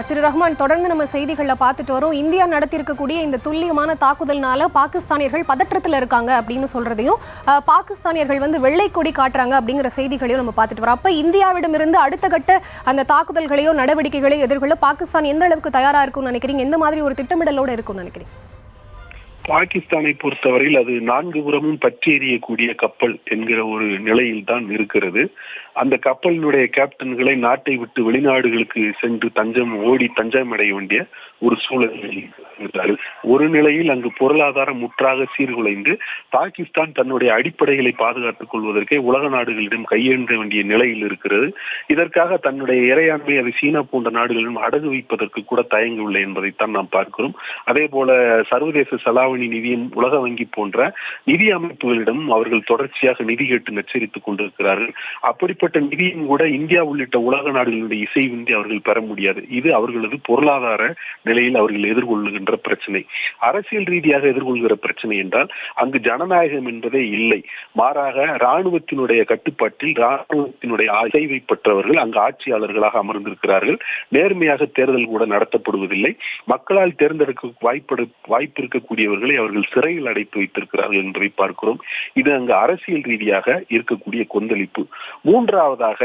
திரு ரஹ்மான், தொடர்ந்து நம்ம செய்திகளில் பார்த்துட்டு வரோம். இந்தியா நடத்தியிருக்கக்கூடிய இந்த துல்லியமான தாக்குதல்னால பாகிஸ்தானியர்கள் பதற்றத்தில் இருக்காங்க அப்படின்னு சொல்றதையும், பாகிஸ்தானியர்கள் வெள்ளை கொடி காட்டுறாங்க அப்படிங்கிற செய்திகளையும் நம்ம பார்த்துட்டு வரோம். அப்ப இந்தியாவிடமிருந்து அடுத்த கட்ட அந்த தாக்குதல்களையோ நடவடிக்கைகளையோ எதிர்கொள்ள பாகிஸ்தான் எந்த அளவுக்கு தயாரா இருக்கும்னு நினைக்கிறீங்க? எந்த மாதிரி ஒரு திட்டமிடலோட இருக்கும்னு நினைக்கிறீங்க? பாகிஸ்தானை பொறுத்தவரையில் அது 4 புறமும் பற்றி எறியக்கூடிய கப்பல் என்கிற ஒரு நிலையில் தான் இருக்கிறது. அந்த கப்பலினுடைய கேப்டன்களை நாட்டை விட்டு வெளிநாடுகளுக்கு சென்று தஞ்சம் அடைய வேண்டிய ஒரு சூழல். ஒரு நிலையில் அங்கு பொருளாதாரம் முற்றாக சீர்குலைந்து பாகிஸ்தான் தன்னுடைய அடிப்படைகளை பாதுகாத்துக் கொள்வதற்கே உலக நாடுகளிடம் கையேந்த வேண்டிய நிலையில் இருக்கிறது. இதற்காக தன்னுடைய இறையாண்மை அது சீனா போன்ற நாடுகளிடம் அடகு வைப்பதற்கு கூட தயங்கவில்லை என்பதைத்தான் நாம் பார்க்கிறோம். அதே போல சர்வதேச செலாவணி நிதியம், உலக வங்கி போன்ற நிதி அமைப்புகளிடம் அவர்கள் தொடர்ச்சியாக நிதி கேட்டு நச்சரித்துக் கொண்டிருக்கிறார்கள். அப்படிப்பட்ட நிதியும் கூட இந்தியா உள்ளிட்ட உலக நாடுகளுடைய இசைவின்றி அவர்கள் பெற முடியாது. இது அவர்களது பொருளாதார நிலையில் அவர்கள் எதிர்கொள்ளுகின்ற பிரச்சனை. அரசியல் ரீதியாக எதிர்கொள்கிற பிரச்சனை என்றால் அங்கு ஜனநாயகம் என்பதே இல்லை. மாறாக இராணுவத்தினுடைய கட்டுப்பாட்டில் இராணுவத்தினுடைய அசைவை பெற்றவர்கள் அங்கு ஆட்சியாளர்களாக அமர்ந்திருக்கிறார்கள். நேர்மையாக தேர்தல் கூட நடத்தப்படுவதில்லை. மக்களால் தேர்ந்தெடுக்க வாய்ப்பு இருக்கக்கூடியவர்களை அவர்கள் சிறையில் அடைத்து வைத்திருக்கிறார்கள் என்பதை பார்க்கிறோம். இது அங்கு அரசியல் ரீதியாக இருக்கக்கூடிய கொந்தளிப்பு. மூன்றாவதாக,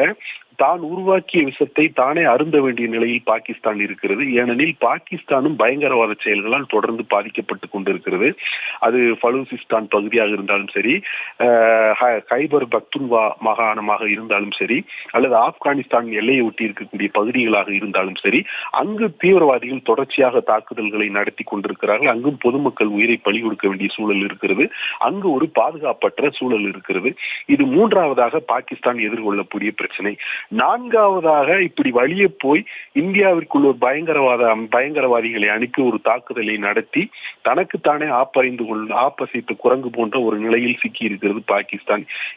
தான் உருவாக்கிய விஷத்தை தானே அருந்த வேண்டிய நிலையில் பாகிஸ்தான் இருக்கிறது. ஏனெனில் பாகிஸ்தானும் பயங்கரவாத செயல்களால் தொடர்ந்து பாதிக்கப்பட்டுக் கொண்டிருக்கிறது. அது பலூசிஸ்தான் பகுதியாக இருந்தாலும் சரி, கைபர் பக்துன்வா மாகாணமாக இருந்தாலும் சரி, அல்லது ஆப்கானிஸ்தான் எல்லையை ஒட்டி இருக்கக்கூடிய பகுதிகளாக இருந்தாலும் சரி, அங்கு தீவிரவாதிகள் தொடர்ச்சியாக தாக்குதல்களை நடத்தி கொண்டிருக்கிறார்கள். அங்கும் பொதுமக்கள் உயிரை பலி கொடுக்க வேண்டிய சூழல் இருக்கிறது. அங்கு ஒரு பாதுகாப்பற்ற சூழல் இருக்கிறது. இது மூன்றாவதாக பாகிஸ்தான் எதிர்கொள்ளக்கூடிய பிரச்சனை. நான்காவதாக, இப்படி வழியே போய் இந்தியாவிற்குள் ஒரு பயங்கரவாதிகளை அனுப்பி ஒரு தாக்குதலை நடத்தி தனக்குத்தானே ஆப்பசைத்து குரங்கு போன்ற ஒரு நிலையில் சிக்கி இருக்கிறது பாகிஸ்தான்.